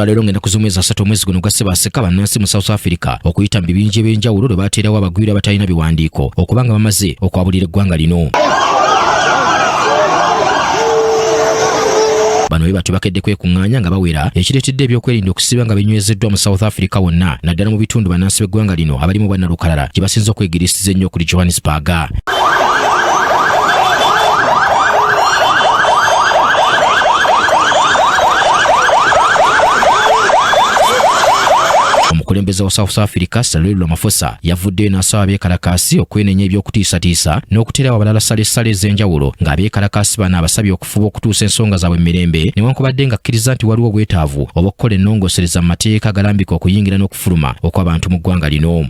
lwa leero ngenda kuzumweza 3 omwezi guno gwa Ssalessale bannansi mu South Africa okuyita mu bibinja eby'enjawulo lwe bateerawo abagwira batalina biwandiiko okubanga bamaze okwabulira eggwanga lino. Bano be batu bakedde kwekuŋŋaanya nga bawera ekireetedde ebyokwerinda okusiba nga binywezeddwa mu South Africa wonna naddala mu bitundu bannansi b'eggwanga lino abalimu bannalukalala gye basinze okwegirisiza ennyo okuli Johannesburg. Omukulembeze wa South Africa Leero yavuddeyo n'asaba abeekalakaasi okwenenya eby'okutiisatiisa n'okuteerawo abalala Ssalessale ez'enjawulo ng'abeekalakaasi bano abasabye okufuba okutuusa ensonga zaabwe mu mirembe newankubadde ng'akkiriza nti waliwo obwetaavu obw'okukola ennongoosereza mu mateeka agalambika okuyingira n'okufuluma okw'abantu mu ggwanga lino.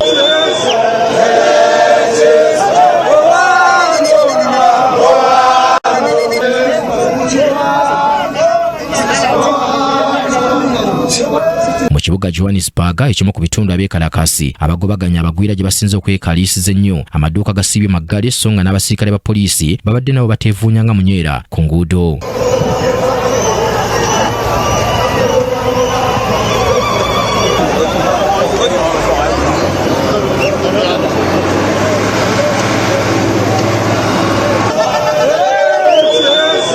Mu kibuga Johannesburg ekimu ku bitundu abeekalakaasi abagobaganya abagwiira gye basinze okwekaliisiza ennyo amaduuka gasiibye maggale so nga n'abasirikale ba poliisi babadde nabo bateevuunya nga munyeera ku nguudo.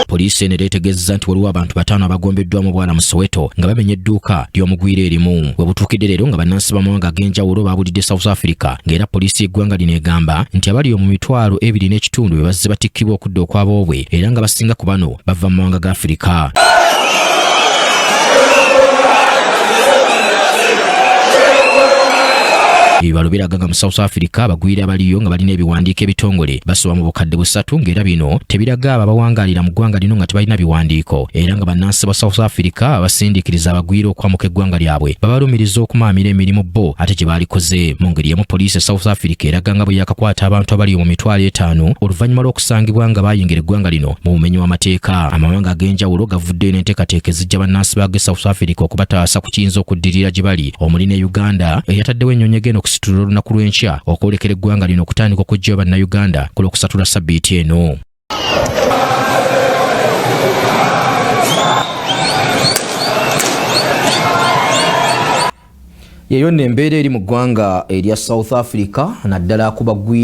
Poliisi eno etegeezezza nti waliwo abantu 5 abagombeddwa mu bwana mu Soweto nga bamenya edduuka ly'omugwira erimu. We butuukidde leero nga bannansi b'amawanga ag'enjawulo baabulidde South Africa ng'era poliisi y'eggwanga lino egamba nti abali mu mitwalo 2.5 be bazze batikkibwa okudda okwaboobwe era nga basinga ku bano bava mu mawanga ga Africa. Ebibalo biraga nga mu South Africa abagwira abaliyo nga balina ebiwandiiko ebitongole basoba mu bukadde 3 ng'era bino tebiraga abo abawangaalira mu ggwanga lino nga tebalina biwandiiko era nga bannansi ba South Africa abasindiikiriza abagwira okwamuka eggwanga lyabwe babalumiriza okumaamira emirimu bo ate gye baalikoze. Mu ngeri emu poliisi South Africa eraga nga bwe yakakwata abantu abaliyo mu mitwalo 5 oluvannyuma lw'okusangibwa nga baayingira eggwanga lino mu bumenyi w'amateeka. Amawanga ag'enjawulo gavuddeyo n'enteekateeka ezijja bannansi baage South Africa okubataasa ku kiyinza okuddirira gye bali omuli ne Uganda eyataddewo ennyonyi eno okusitula olunaku lw'enkya okwolekera eggwanga lino okutandika okujjayo bannayuganda ku lw'okusatula sabbiiti eno. Yeyo nno embeera eri mu ggwanga erya South Africa naddala ku bagwira